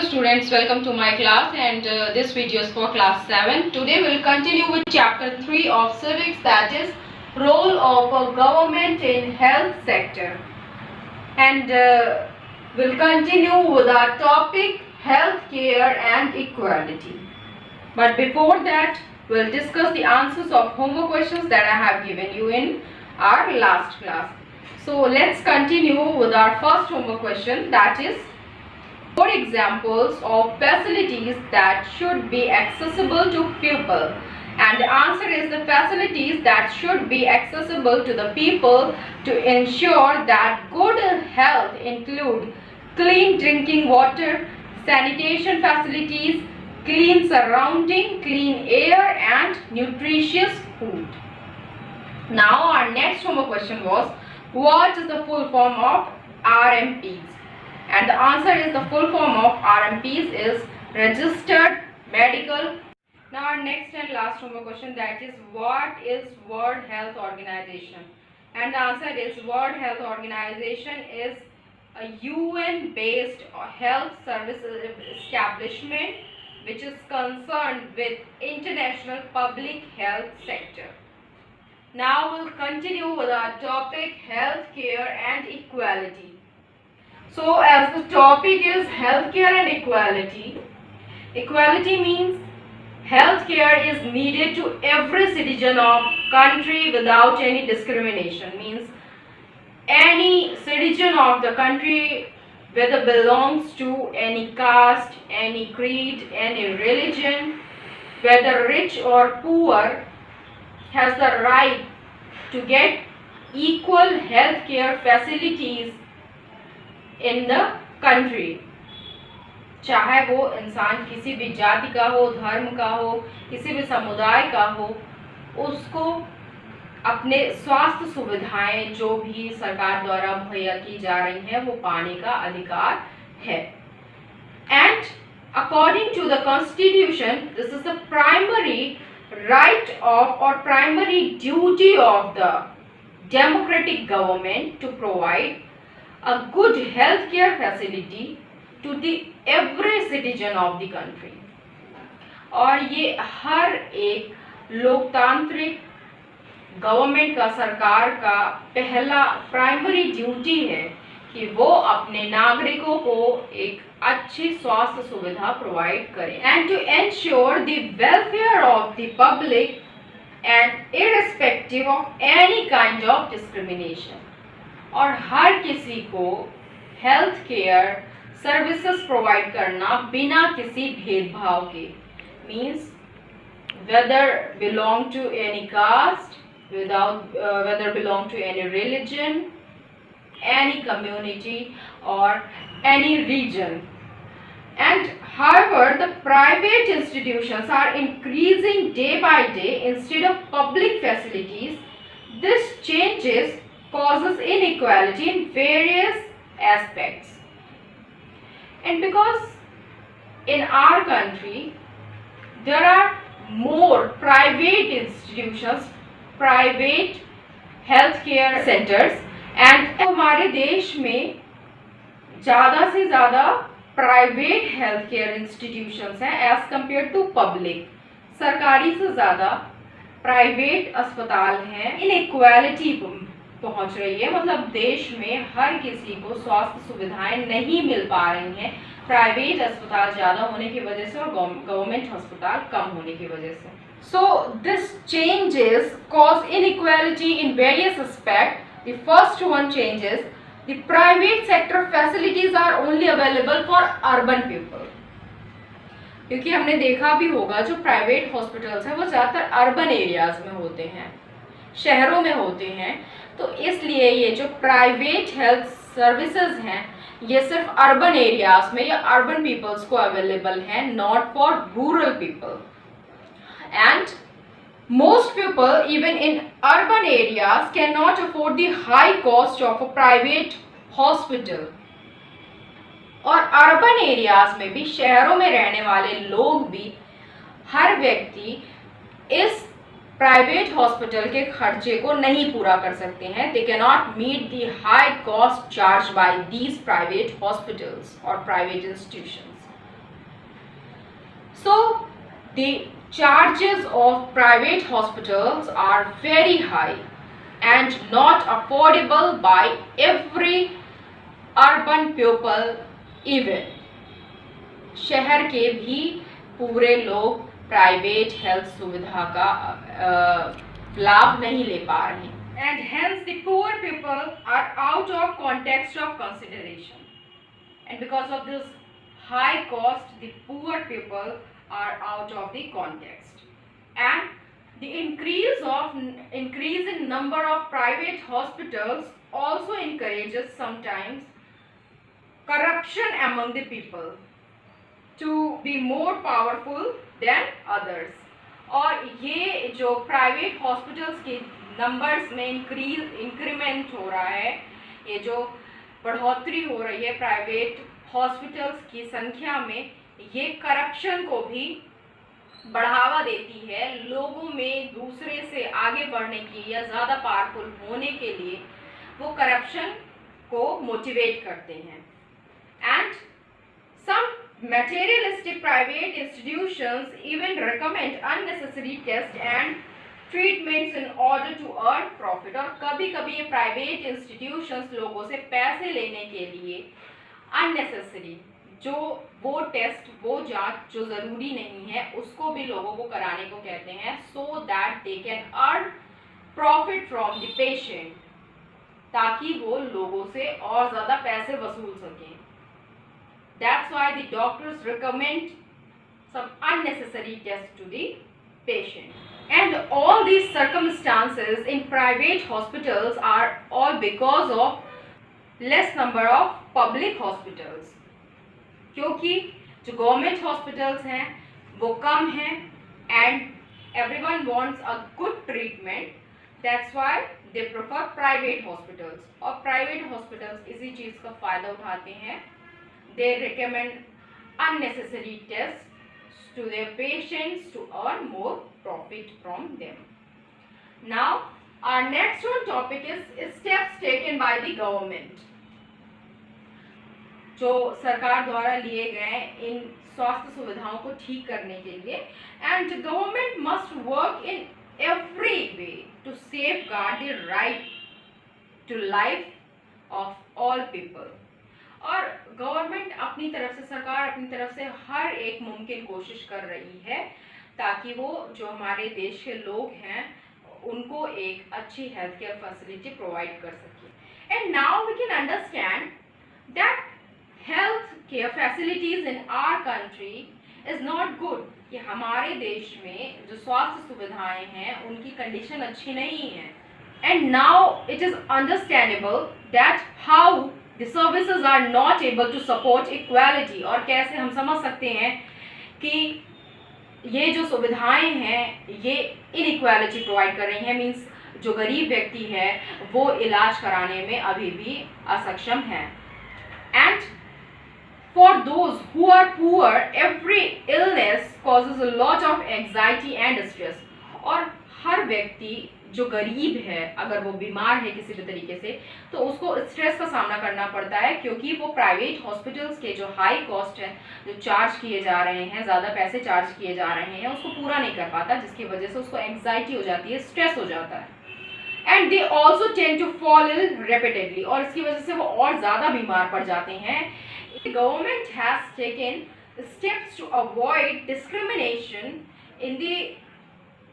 students, welcome to my class and this video is for class 7. Today we will continue with chapter 3 of civics, that is role of a government in health sector, and we'll continue with our topic health care and equality. But before that, we'll discuss the answers of homework questions that I have given you in our last class. So let's continue with our first homework question, that is 4 examples of facilities that should be accessible to people. And the answer is the facilities that should be accessible to the people to ensure that good health include clean drinking water, sanitation facilities, clean surrounding, clean air and nutritious food. Now our next homework question was, what is the full form of RMPs? And the answer is the full form of RMPs is Registered Medical. Now our next and last homework question, that is what is World Health Organization? And the answer is World Health Organization is a UN based health services establishment which is concerned with international public health sector. Now we'll continue with our topic health care and equality. So as the topic is healthcare and equality, equality means healthcare is needed to every citizen of country without any discrimination. Means any citizen of the country, whether belongs to any caste, any creed, any religion, whether rich or poor, has the right to get equal healthcare facilities in the country, चाहे वो इंसान किसी भी जाति का हो, धर्म का हो, किसी भी समुदाय का हो, उसको अपने स्वास्थ्य सुविधाएं जो भी सरकार द्वारा मुहैया की जा रही हैं वो पाने का अधिकार है. And according to the constitution this is the primary right of or primary duty of the democratic government to provide a good healthcare facility to the every citizen of the country. और ये हर एक लोकतांत्रिक government का, सरकार का पहला primary duty है कि वो अपने नागरिकों को एक अच्छी स्वास्थ्य सुविधा प्रोवाइड करें. And to ensure the welfare of the public and irrespective of any kind of discrimination. और हर किसी को हेल्थ केयर सर्विसेज प्रोवाइड करना बिना किसी भेदभाव के. Means whether belong to any caste, whether belong to any religion, any community or any region. And however, the private institutions are increasing day by day instead of public facilities. This changes causes inequality in various aspects. And because in our country there are more private institutions, private healthcare centers, and हमारे देश में ज़्यादा से ज़्यादा private health care institutions हैं as compare to public. सरकारी से ज़्यादा प्राइवेट अस्पताल हैं. इनइक्वालिटी पहुंच रही है, मतलब देश में हर किसी को स्वास्थ्य सुविधाएं नहीं मिल पा रही हैं प्राइवेट अस्पताल ज़्यादा होने की वजह से और गवर्नमेंट अस्पताल कम होने की वजह से. So this changes cause inequality in various aspects. The first one changes, the private sector facilities are only available for urban people. क्योंकि हमने देखा भी होगा जो प्राइवेट हॉस्पिटल्स हैं वो ज़्यादातर अर्बन एरियाज में होते हैं, शहरों में होते हैं. तो इसलिए ये जो प्राइवेट हेल्थ सर्विसेज हैं ये सिर्फ अर्बन एरियाज में या अर्बन पीपल्स को अवेलेबल हैं, not for rural people. And most people even in urban areas cannot afford the high cost of a private hospital. और अर्बन एरियाज में भी, शहरों में रहने वाले लोग भी, हर व्यक्ति इस प्राइवेट हॉस्पिटल के खर्चे को नहीं पूरा कर सकते हैं. They can not meet the high cost charge by these private hospitals और private institutions. So the charges of private hospitals are very high and not affordable by every urban pupil even. शहर के भी पूरे लोग private health सुविधा का लाभ नहीं ले पा रहे and hence the poor people are out of context of consideration, and because of this high cost the poor people are out of the context, and the increase in number of private hospitals also encourages sometimes corruption among the people to be more powerful than others. और ये जो private hospitals के numbers में increment हो रहा है, ये जो बढ़ोतरी हो रही है प्राइवेट हॉस्पिटल्स की संख्या में, ये करप्शन को भी बढ़ावा देती है। लोगों में दूसरे से आगे बढ़ने की या ज़्यादा पावरफुल होने के लिए वो करप्शन को मोटिवेट करते हैं। And some materialistic private institutions even recommend unnecessary tests and treatments in order to earn profit। और कभी कभी ये प्राइवेट इंस्टीट्यूशंस लोगों से पैसे लेने के लिए unnecessary जो वो टेस्ट वो जांच जो ज़रूरी नहीं है उसको भी लोगों को कराने को कहते हैं, so that they can earn profit from the patient, ताकि वो लोगों से और ज़्यादा पैसे वसूल सकें। That's why the doctors recommend some unnecessary tests to the patient. And all these circumstances in private hospitals are all because of less number of public hospitals. क्योंकि जो गवर्नमेंट हॉस्पिटल्स हैं वो कम हैं and everyone wants a good treatment. That's why they prefer private hospitals. और private hospitals इसी चीज़ का फ़ायदा उठाते हैं। They recommend unnecessary tests to their patients to earn more profit from them. Now, our next one topic is steps taken by the government. जो सरकार द्वारा लिए गए इन स्वास्थ्य सुविधाओं को ठीक करने के लिए, and the government must work in every way to safeguard the right to life of all people. और गवर्नमेंट अपनी तरफ से, सरकार अपनी तरफ से हर एक मुमकिन कोशिश कर रही है ताकि वो जो हमारे देश के लोग हैं उनको एक अच्छी हेल्थ केयर फैसिलिटी प्रोवाइड कर सके। And now we can understand that health care facilities in our country is not good, कि हमारे देश में जो स्वास्थ्य सुविधाएं हैं उनकी कंडीशन अच्छी नहीं है। And now it is understandable that how the services are not able to support equality। और कैसे हम समझ सकते हैं कि ये जो सुविधाएं हैं ये इनइक्वालिटी प्रोवाइड कर रही हैं, मीन्स जो गरीब व्यक्ति है वो इलाज कराने में अभी भी असक्षम है। And for those who are poor every illness causes a lot of anxiety and stress. और हर व्यक्ति जो गरीब है अगर वो बीमार है किसी भी तरीके से तो उसको स्ट्रेस का सामना करना पड़ता है, क्योंकि वो प्राइवेट हॉस्पिटल्स के जो हाई कॉस्ट है, जो चार्ज किए जा रहे हैं, ज़्यादा पैसे चार्ज किए जा रहे हैं, उसको पूरा नहीं कर पाता, जिसकी वजह से उसको एंग्जाइटी हो जाती है, स्ट्रेस हो जाता है। And they also tend to fall ill repeatedly, और इसकी वजह से वो और ज़्यादा बीमार पड़ जाते हैं। Government has taken steps to avoid discrimination in the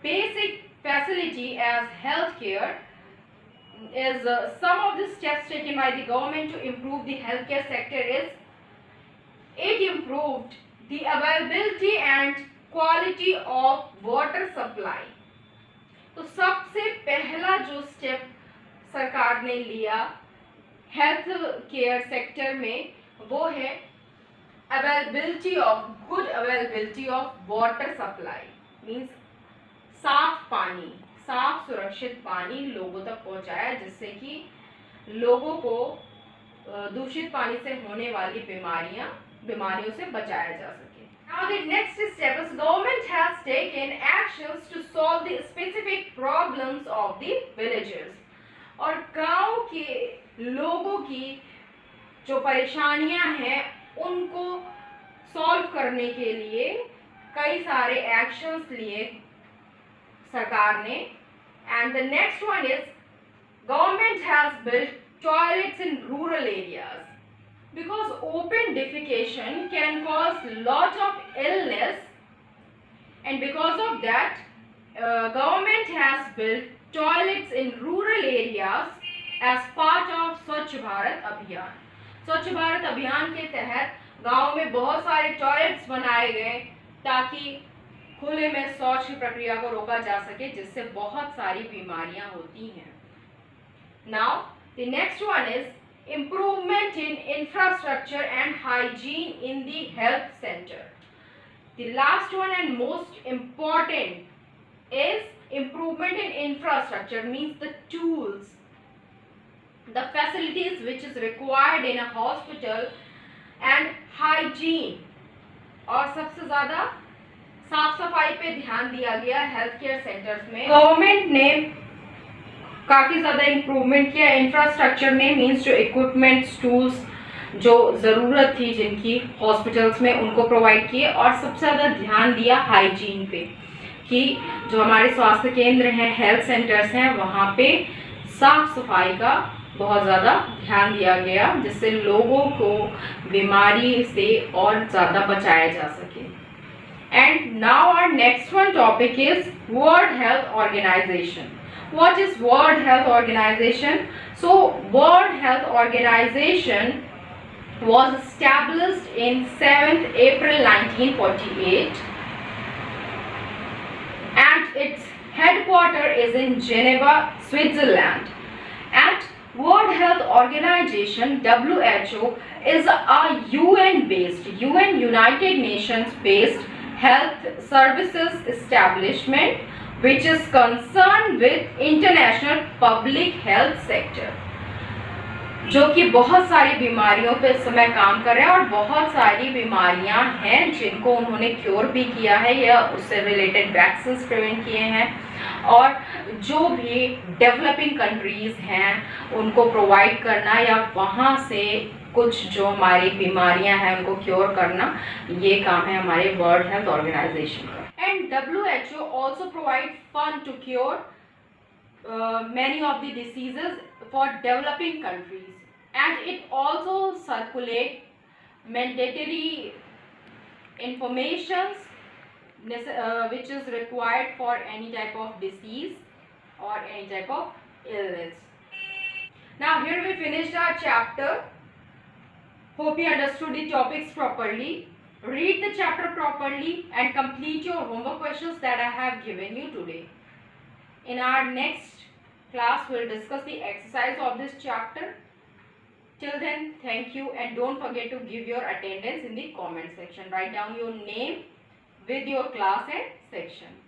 basic facility as healthcare is some of the steps taken by the government to improve the healthcare sector is it improved the availability and quality of water supply। तो सबसे पहला जो step सरकार ने लिया health care sector में वो है availability of good availability of water supply, means साफ पानी, साफ सुरक्षित पानी लोगों तक पहुंचाया, जिससे कि लोगों को दूषित पानी से होने वाली बीमारियों से बचाया जा सके। Now the next step is government has taken actions to solve the specific problems of the villages। और गांव के लोगों की जो परेशानियां हैं उनको सॉल्व करने के लिए कई सारे एक्शंस लिए सरकार ने. And the next one is government has built toilets in rural areas because open defecation can cause lot of illness, and because of that government has built toilets in rural areas as part of Swachh Bharat Abhiyan. स्वच्छ भारत अभियान के तहत गांव में बहुत सारे toilets बनाए गए ताकि खुले में शौच की प्रक्रिया को रोका जा सके, जिससे बहुत सारी बीमारियां होती हैं. Now the next one is improvement in infrastructure and hygiene in the health centre. The last one and most important is improvement in infrastructure, means the tools, the facilities which is required in a hospital, and hygiene, और सबसे ज़्यादा साफ सफाई पे ध्यान दिया गया health care centres में. गवर्नमेंट ने काफ़ी ज़्यादा इम्प्रूवमेंट किया इंफ्रास्ट्रक्चर में, मीन्स जो इक्विपमेंट्स, टूल्स जो ज़रूरत थी जिनकी हॉस्पिटल्स में, उनको प्रोवाइड किए. और सबसे ज़्यादा ध्यान दिया हाइजीन पे कि जो हमारे स्वास्थ्य केंद्र हैं, हेल्थ सेंटर्स हैं, वहाँ पे साफ सफाई का बहुत ज़्यादा ध्यान दिया गया, जिससे लोगों को बीमारी से और ज़्यादा बचाया जा सके. And now our next one topic is World Health Organization. What is World Health Organization? So World Health Organization was established in 7th April 1948 and its headquarter is in Geneva, Switzerland. And World Health Organization (WHO) is a UN-based, United Nations-based health services establishment which is concerned with international public health sector, जो कि बहुत सारी बीमारियों पे इस समय काम कर रहे हैं. और बहुत सारी बीमारियां हैं जिनको उन्होंने क्योर भी किया है या उससे रिलेटेड वैक्सीन प्रिवेंट किए हैं, और जो भी डेवलपिंग कंट्रीज़ हैं उनको प्रोवाइड करना या वहाँ से कुछ जो हमारी बीमारियां हैं उनको क्योर करना, ये काम है हमारे वर्ल्ड हेल्थ ऑर्गेनाइजेशन का. And WHO also provide fund to cure many of the diseases for developing countries, and it also circulate mandatory informations which is required for any type of disease or any type of illness. Now here we finished our chapter. Hope you understood the topics properly. Read the chapter properly and complete your homework questions that I have given you today. In our next class, we will discuss the exercise of this chapter. Till then, thank you, and don't forget to give your attendance in the comment section. Write down your name with your class and section.